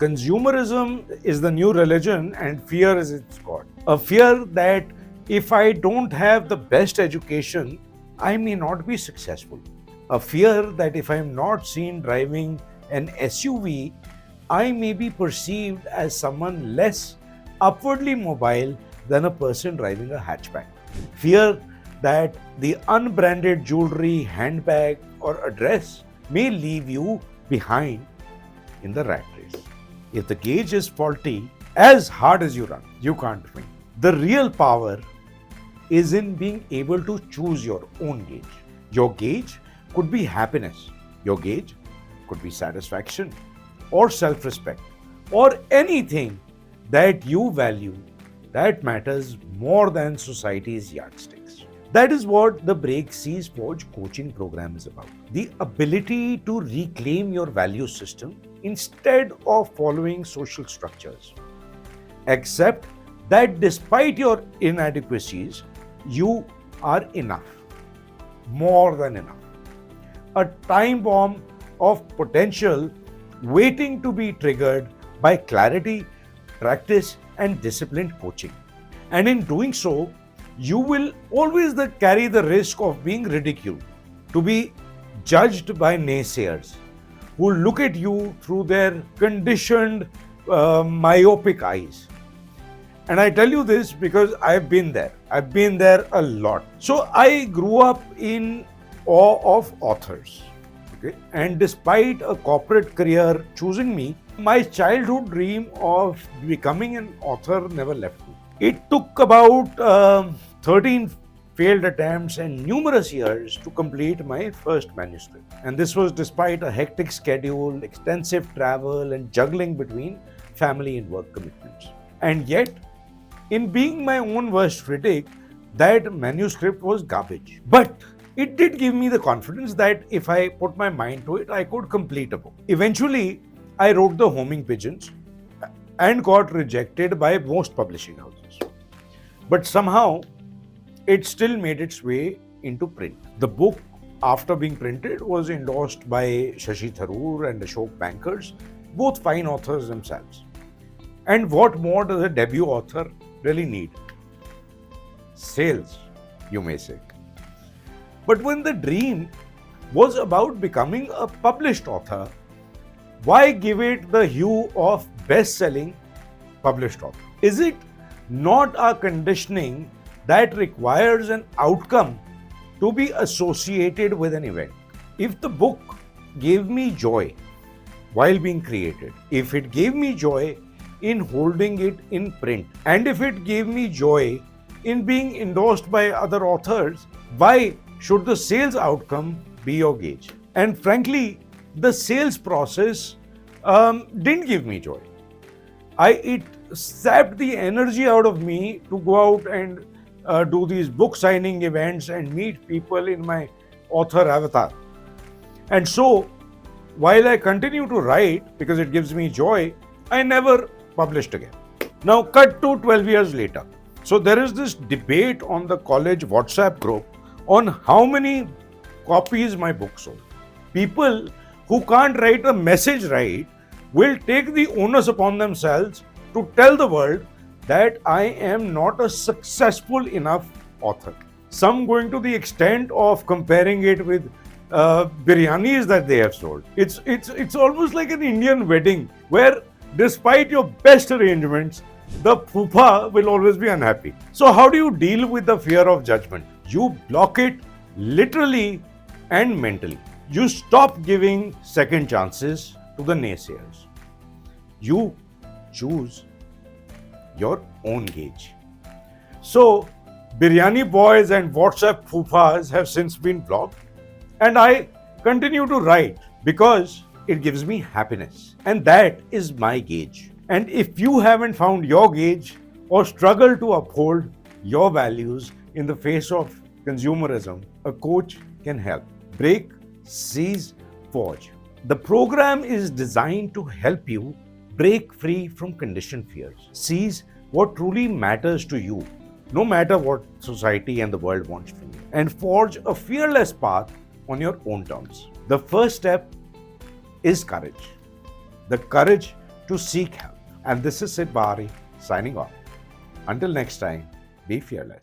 Consumerism is the new religion and fear is its god. A fear that if I don't have the best education, I may not be successful. A fear that if I am not seen driving an SUV, I may be perceived as someone less upwardly mobile than a person driving a hatchback. Fear that the unbranded jewelry, handbag, or a dress may leave you behind in the rat race. If the gauge is faulty, as hard as you run, you can't win. The real power is in being able to choose your own gauge. Your gauge could be happiness. Your gauge could be satisfaction or self-respect or anything that you value that matters more than society's yardsticks. That is what the Break Seize Forge coaching program is about. The ability to reclaim your value system instead of following social structures. Accept that despite your inadequacies, you are enough, more than enough. A time bomb of potential waiting to be triggered by clarity, practice, and disciplined coaching. And in doing so, you will always carry the risk of being ridiculed, to be judged by naysayers who look at you through their conditioned, myopic eyes. And I tell you this because I've been there. I've been there a lot. So I grew up in awe of authors. Okay? And despite a corporate career choosing me, my childhood dream of becoming an author never left me. It took about 13 failed attempts and numerous years to complete my first manuscript. And this was despite a hectic schedule, extensive travel, and juggling between family and work commitments. And yet, in being my own worst critic, that manuscript was garbage. But it did give me the confidence that if I put my mind to it, I could complete a book. Eventually, I wrote The Homing Pigeons and got rejected by most publishing houses. But somehow, it still made its way into print. The book, after being printed, was endorsed by Shashi Tharoor and Ashok Bankers, both fine authors themselves. And what more does a debut author really need? Sales, you may say. But when the dream was about becoming a published author, why give it the hue of best-selling published author? Is it not our conditioning that requires an outcome to be associated with an event? If the book gave me joy while being created, if it gave me joy in holding it in print, and if it gave me joy in being endorsed by other authors, why should the sales outcome be your gauge? And frankly, the sales process didn't give me joy. It sapped the energy out of me to go out and do these book signing events and meet people in my author avatar. And so, while I continue to write because it gives me joy, I never published again. Now, cut to 12 years later. So, there is this debate on the college WhatsApp group on how many copies my book sold. People who can't write a message right will take the onus upon themselves to tell the world that I am not a successful enough author. Some going to the extent of comparing it with biryanis that they have sold. It's almost like an Indian wedding where despite your best arrangements, the poopa will always be unhappy. So how do you deal with the fear of judgment? You block it literally and mentally. You stop giving second chances to the naysayers. You choose your own gauge. So, biryani boys and WhatsApp phoofas have since been blocked, and I continue to write because it gives me happiness, and that is my gauge. And if you haven't found your gauge or struggle to uphold your values in the face of consumerism, a coach can help. Break, Seize, Forge. The program is designed to help you break free from conditioned fears. Seize what truly matters to you, no matter what society and the world wants from you, and forge a fearless path on your own terms. The first step is courage. The courage to seek help. And this is Sid Bahri signing off. Until next time, be fearless.